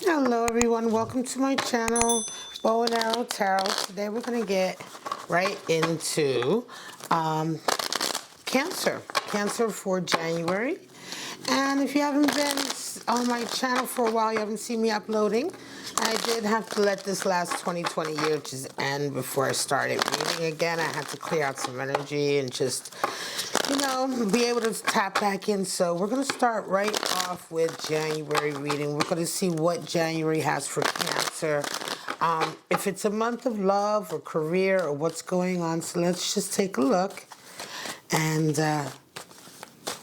Hello everyone, welcome to my channel, Bow and Arrow Tarot. Today we're going to get right into Cancer for January. And if you haven't been on my channel for a while, you haven't seen me uploading, I did have to let this last 2020 year just end before I started reading again. I had to clear out some energy and just, be able to tap back in. So we're going to start right off with January reading. We're going to see what January has for Cancer. If it's a month of love or career or what's going on. So let's just take a look. And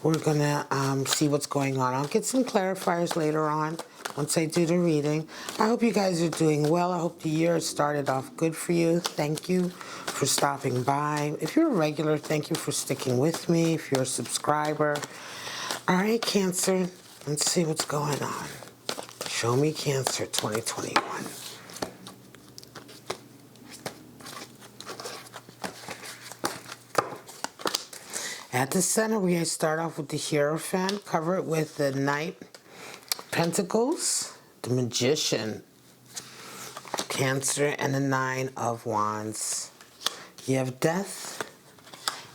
we're going to see what's going on. I'll get some clarifiers later on once I do the reading. I hope you guys are doing well. I hope the year started off good for you. Thank you for stopping by. If you're a regular, thank you for sticking with me. If you're a subscriber. All right, Cancer, let's see what's going on. Show me Cancer 2021. At the center, we're going to start off with the Hierophant, cover it with the Knight of Pentacles, the Magician, Cancer, and the Nine of Wands. You have Death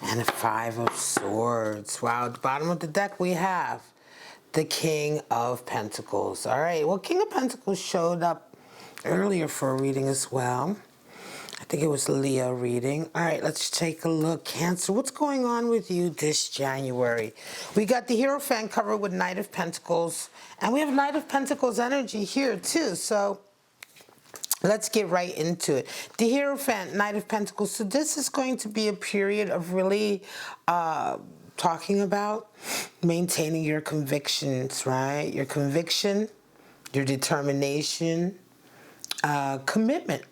and a Five of Swords. Wow, at the bottom of the deck, we have the King of Pentacles. All right, well, King of Pentacles showed up earlier for a reading as well. I think it was Leah reading. All right, let's take a look. Cancer, what's going on with you this January? We got the Hierophant covered with Knight of Pentacles, and we have Knight of Pentacles energy here too. So let's get right into it. The Hierophant, Knight of Pentacles. So this is going to be a period of really talking about maintaining your convictions, right? Your conviction, your determination, commitment.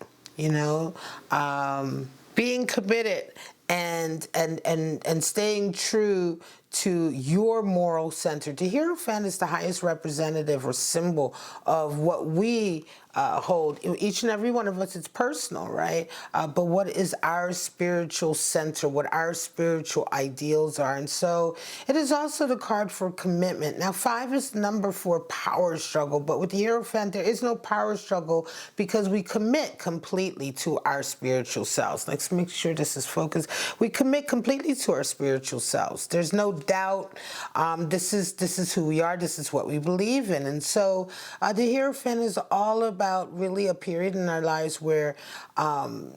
Being committed and staying true to your moral center. The Hierophant is the highest representative or symbol of what we hold. Each and every one of us, it's personal, right? But what is our spiritual center, what our spiritual ideals are. And so it is also the card for commitment. Now, 5 is the number for power struggle, but with the Hierophant, there is no power struggle because we commit completely to our spiritual selves. Let's make sure this is focused. We commit completely to our spiritual selves. There's no doubt. This is who we are. This is what we believe in. And so the Hierophant is all about really a period in our lives where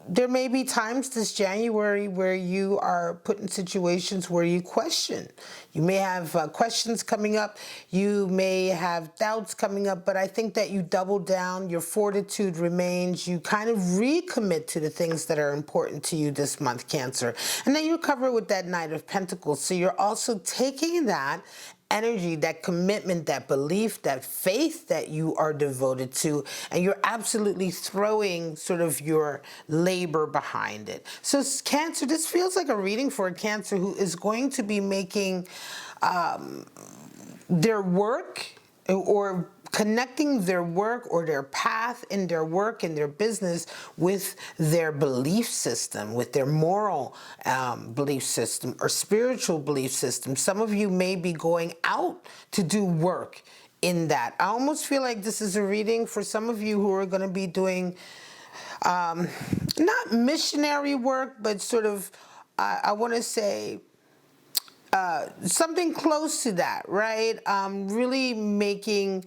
there may be times this January where you are put in situations where you question. You may have questions coming up. You may have doubts coming up, but I think that you double down. Your fortitude remains. You kind of recommit to the things that are important to you this month, Cancer. And then you cover with that Knight of Pentacles. So you're also taking that energy, that commitment, that belief, that faith that you are devoted to, and you're absolutely throwing sort of your labor behind it. So Cancer, this feels like a reading for a Cancer who is going to be making their work or connecting their work or their path in their work and their business with their belief system, with their moral belief system or spiritual belief system. Some of you may be going out to do work in that. I almost feel like this is a reading for some of you who are going to be doing not missionary work, but sort of, I want to say, something close to that, right? Really making,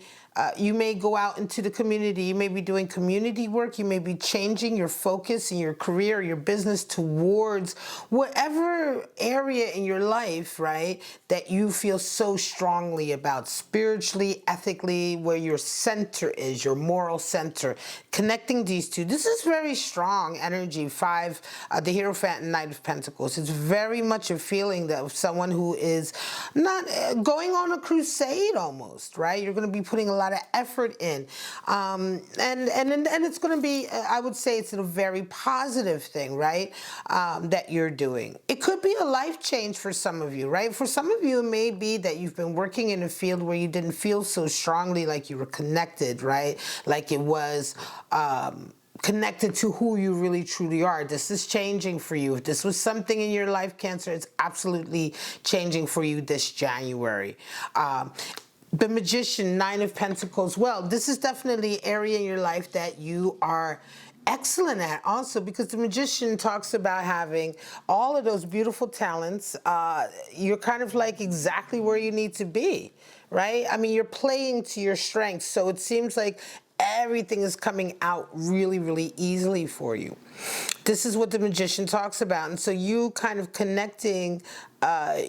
you may go out into the community. You may be doing community work. You may be changing your focus in your career, your business towards whatever area in your life, right, that you feel so strongly about spiritually, ethically, where your center is, your moral center. Connecting these two. This is very strong energy. 5, the Hierophant and Knight of Pentacles. It's very much a feeling that of someone who is not going on a crusade almost, right? You're going to be putting a lot of effort in. And it's going to be, I would say it's a very positive thing, right? That you're doing. It could be a life change for some of you, right? For some of you, it may be that you've been working in a field where you didn't feel so strongly like you were connected, right? Like it was, connected to who you really truly are. This is changing for you. If this was something in your life, Cancer, it's absolutely changing for you this January. the Magician, Nine of Pentacles. Well, this is definitely an area in your life that you are excellent at also, because the Magician talks about having all of those beautiful talents. You're kind of like exactly where you need to be, right? I mean, you're playing to your strengths, so it seems like everything is coming out really, really easily for you. This is what the Magician talks about. And so you kind of connecting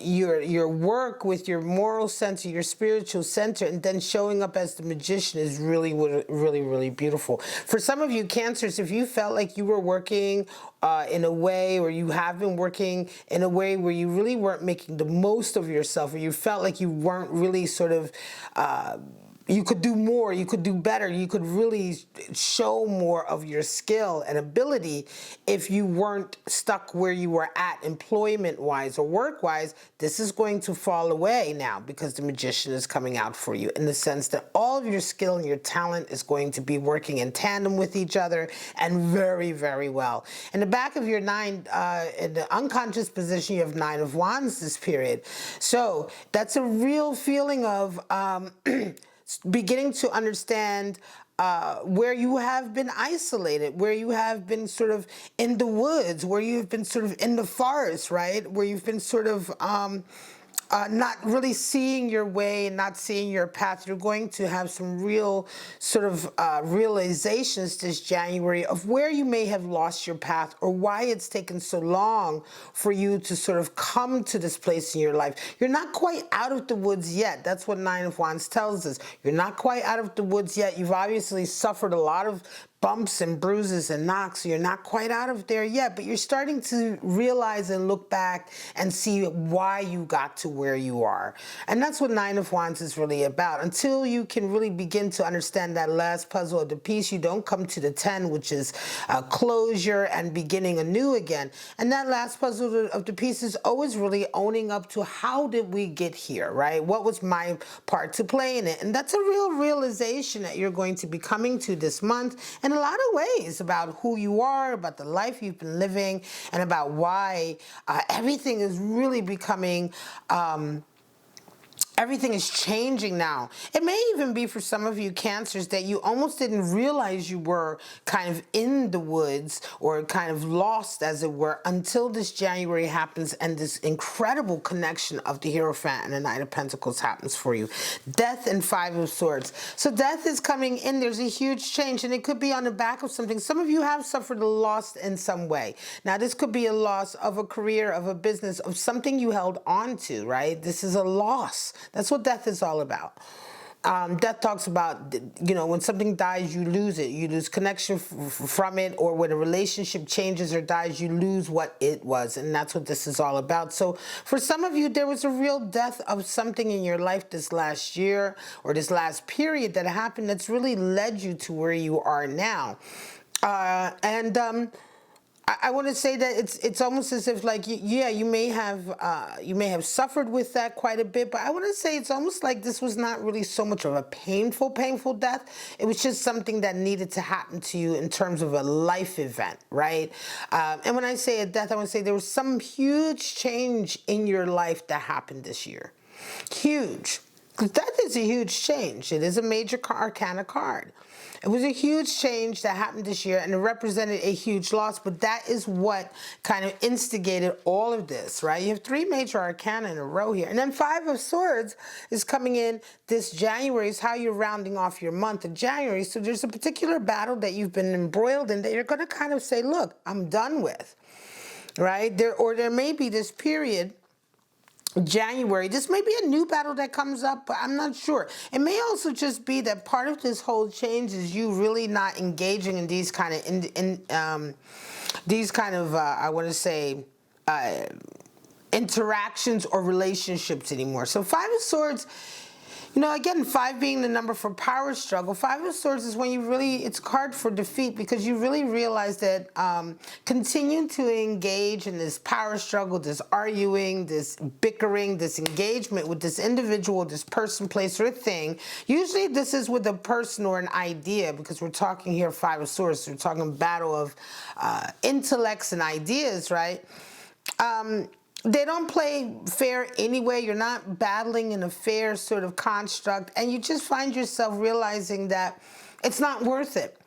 your work with your moral center, your spiritual center, and then showing up as the Magician is really, really, really beautiful. For some of you Cancers, if you felt like you were working in a way, or you have been working in a way where you really weren't making the most of yourself, or you felt like you weren't really sort of you could do more, you could do better, you could really show more of your skill and ability if you weren't stuck where you were at employment-wise or work-wise. This is going to fall away now, because the Magician is coming out for you, in the sense that all of your skill and your talent is going to be working in tandem with each other, and very, very well. In the back of your nine, in the unconscious position, you have Nine of Wands this period. So that's a real feeling of beginning to understand where you have been isolated, where you have been sort of in the woods, where you've been sort of in the forest, right? Where you've been sort of not really seeing your way and not seeing your path. You're going to have some real sort of realizations this January of where you may have lost your path, or why it's taken so long for you to sort of come to this place in your life. You're not quite out of the woods yet. That's what Nine of Wands tells us. You're not quite out of the woods yet. You've obviously suffered a lot of bumps and bruises and knocks. So you're not quite out of there yet, but you're starting to realize and look back and see why you got to where you are. And that's what Nine of Wands is really about. Until you can really begin to understand that last puzzle of the piece, you don't come to the 10, which is closure and beginning anew again. And that last puzzle of the piece is always really owning up to, how did we get here, right? What was my part to play in it? And that's a real realization that you're going to be coming to this month, and a lot of ways, about who you are, about the life you've been living, and about why everything is really becoming everything is changing now. It may even be for some of you Cancers that you almost didn't realize you were kind of in the woods, or kind of lost, as it were, until this January happens and this incredible connection of the Hierophant and the Knight of Pentacles happens for you. Death and Five of Swords. So death is coming in. There's a huge change, and it could be on the back of something. Some of you have suffered a loss in some way. Now, this could be a loss of a career, of a business, of something you held on to, right? This is a loss. That's what death is all about. Death talks about, you know, when something dies, you lose it. You lose connection from it, or when a relationship changes or dies, you lose what it was. And that's what this is all about. So for some of you, there was a real death of something in your life this last year, or this last period that happened, that's really led you to where you are now. I want to say that it's almost as if, like, yeah, you may have suffered with that quite a bit, but I want to say it's almost like this was not really so much of a painful death. It was just something that needed to happen to you in terms of a life event, right? And when I say a death, I want to say there was some huge change in your life that happened this year. Huge. Death is a huge change. It is a major arcana card. It was a huge change that happened this year, and it represented a huge loss, but that is what kind of instigated all of this, right? You have three major arcana in a row here. And then Five of Swords is coming in this January, is how you're rounding off your month of January. So there's a particular battle that you've been embroiled in that you're going to kind of say, look, I'm done with, right? There may be this period, January, this may be a new battle that comes up, but I'm not sure. It may also just be that part of this whole change is you really not engaging in these kind of I want to say interactions or relationships anymore. So Five of Swords, you know, again, 5 being the number for power struggle, Five of Swords is when you really, it's hard for defeat, because you really realize that continuing to engage in this power struggle, this arguing, this bickering, this engagement with this individual, this person, place, or thing, usually this is with a person or an idea, because we're talking here Five of Swords, we're talking battle of intellects and ideas, right? they don't play fair anyway. You're not battling in a fair sort of construct, and you just find yourself realizing that it's not worth it.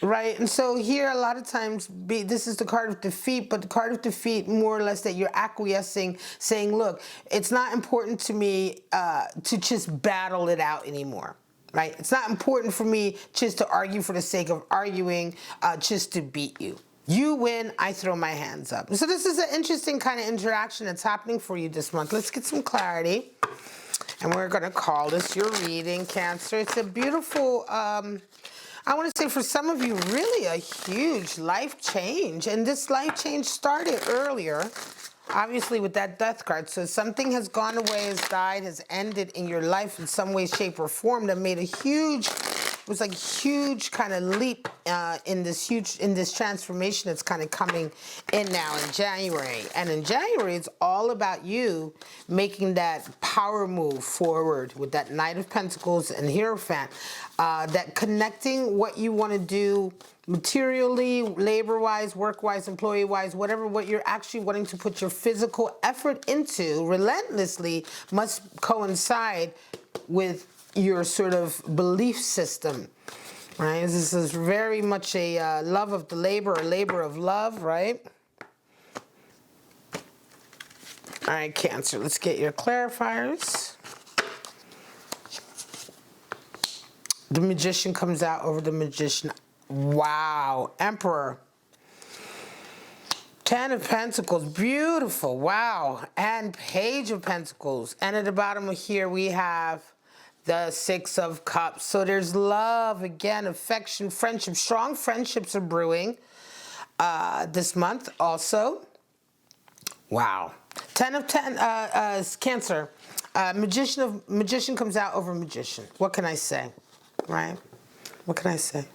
Right, and so here a lot of times, this is the card of defeat, but the card of defeat more or less that you're acquiescing, saying, look, it's not important to me to just battle it out anymore. Right, it's not important for me just to argue for the sake of arguing, just to beat you. You win, I throw my hands up. So this is an interesting kind of interaction that's happening for you this month. Let's get some clarity. And we're going to call this your reading, Cancer. It's a beautiful, I want to say for some of you, really a huge life change. And this life change started earlier, obviously with that death card. So something has gone away, has died, has ended in your life in some way, shape, or form that made a huge, it was like a huge kind of leap in this transformation that's kind of coming in now in January. And in January, it's all about you making that power move forward with that Knight of Pentacles and Hierophant, that connecting what you want to do materially, labor-wise, work-wise, employee-wise, whatever, what you're actually wanting to put your physical effort into relentlessly must coincide with your sort of belief system, right? This is very much a love of the labor, a labor of love, right? All right, Cancer, let's get your clarifiers. The Magician comes out over the Magician. Wow, Emperor. 10 of Pentacles, beautiful, wow. And Page of Pentacles. And at the bottom of here we have the 6 of Cups. So there's love, again, affection, friendship. Strong friendships are brewing this month also. Wow. 10 of Cancer. Magician comes out over Magician. What can I say? Right? What can I say?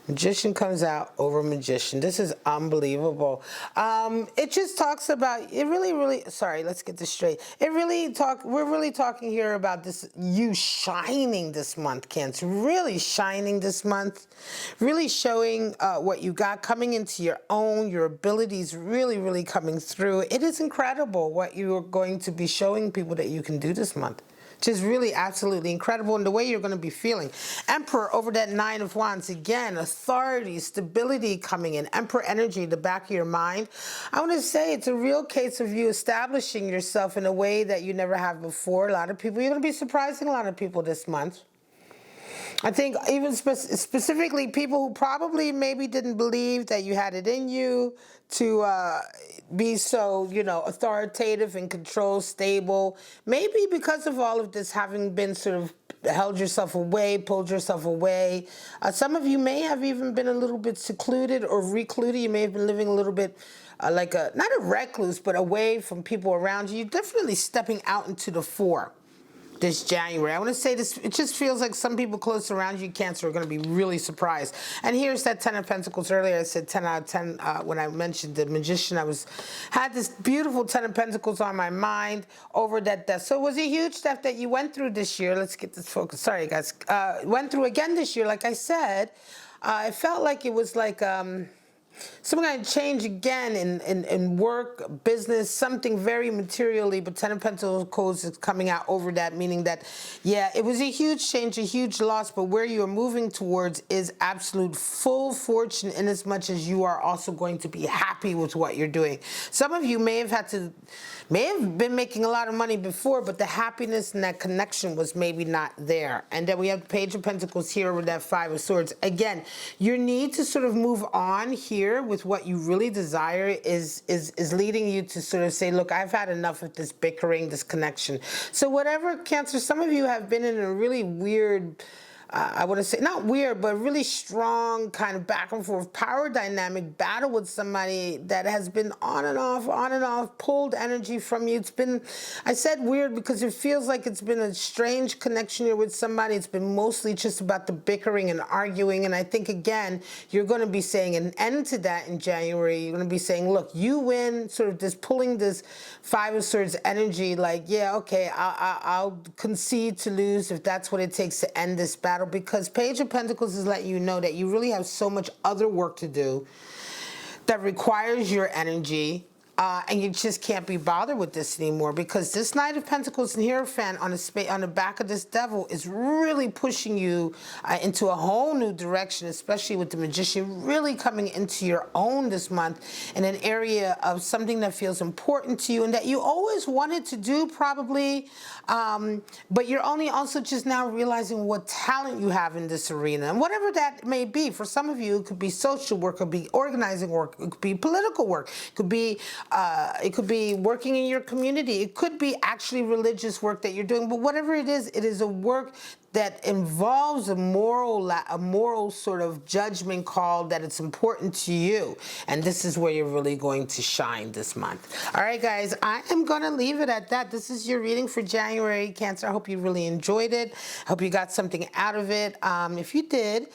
Magician comes out over Magician. This is unbelievable. It just talks about, it really, sorry, let's get this straight. We're really talking here about this, you shining this month, Cancer. Really shining this month. Really showing what you got, coming into your own, your abilities really coming through. It is incredible what you are going to be showing people that you can do this month. Just really absolutely incredible in the way you're going to be feeling. Emperor over that 9 of Wands. Again, authority, stability coming in. Emperor energy, the back of your mind. I want to say it's a real case of you establishing yourself in a way that you never have before. A lot of people, you're going to be surprising a lot of people this month. I think even specifically people who probably maybe didn't believe that you had it in you to be so, authoritative and control, stable. Maybe because of all of this having been sort of held yourself away, pulled yourself away. Some of you may have even been a little bit secluded or recluded. You may have been living a little bit like not a recluse, but away from people around you. You're definitely stepping out into the fore this January. I want to say this, it just feels like some people close around you, Cancer, are going to be really surprised. And here's that 10 of Pentacles. Earlier I said 10 out of 10 when I mentioned the Magician. Had this beautiful 10 of Pentacles on my mind over that death. So it was a huge death that you went through this year. Let's get this focused. Sorry, guys. Went through again this year. Like I said, it felt like it was like some kind of change again in work, business, something very materially, but 10 of Pentacles is coming out over that, meaning that, yeah, it was a huge change, a huge loss, but where you are moving towards is absolute full fortune in as much as you are also going to be happy with what you're doing. Some of you may have been making a lot of money before, but the happiness and that connection was maybe not there. And then we have the Page of Pentacles here with that 5 of Swords. Again, your need to sort of move on here with what you really desire is leading you to sort of say, look, I've had enough of this bickering, this connection. So whatever, Cancer, some of you have been in a really weird, I want to say, not weird, but really strong kind of back and forth power dynamic battle with somebody that has been on and off, pulled energy from you. It's been, I said weird because it feels like it's been a strange connection here with somebody. It's been mostly just about the bickering and arguing. And I think, again, you're going to be saying an end to that in January. You're going to be saying, look, you win, sort of this pulling this 5 of Swords energy, like, yeah, okay, I'll concede to lose if that's what it takes to end this battle. Because Page of Pentacles is letting you know that you really have so much other work to do that requires your energy. and you just can't be bothered with this anymore, because this Knight of Pentacles and Hierophant on the back of this devil is really pushing you into a whole new direction, especially with the Magician really coming into your own this month in an area of something that feels important to you and that you always wanted to do probably, but you're only also just now realizing what talent you have in this arena, and whatever that may be. For some of you, it could be social work, it could be organizing work, it could be political work, it could be working in your community, it could be actually religious work that you're doing, but whatever it is a work that involves a moral sort of judgment call that it's important to you. And this is where you're really going to shine this month. All right, guys, I am going to leave it at that. This is your reading for January, Cancer. I hope you really enjoyed it. I hope you got something out of it. If you did,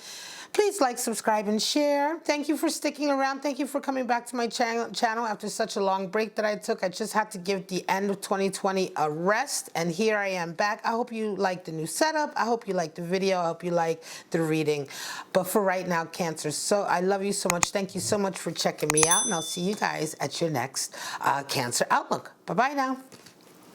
please like, subscribe, and share. Thank you for sticking around. Thank you for coming back to my channel after such a long break that I took. I just had to give the end of 2020 a rest, and here I am back. I hope you like the new setup. I hope you like the video. I hope you like the reading. But for right now, Cancer, so I love you so much. Thank you so much for checking me out, and I'll see you guys at your next Cancer Outlook. Bye-bye now.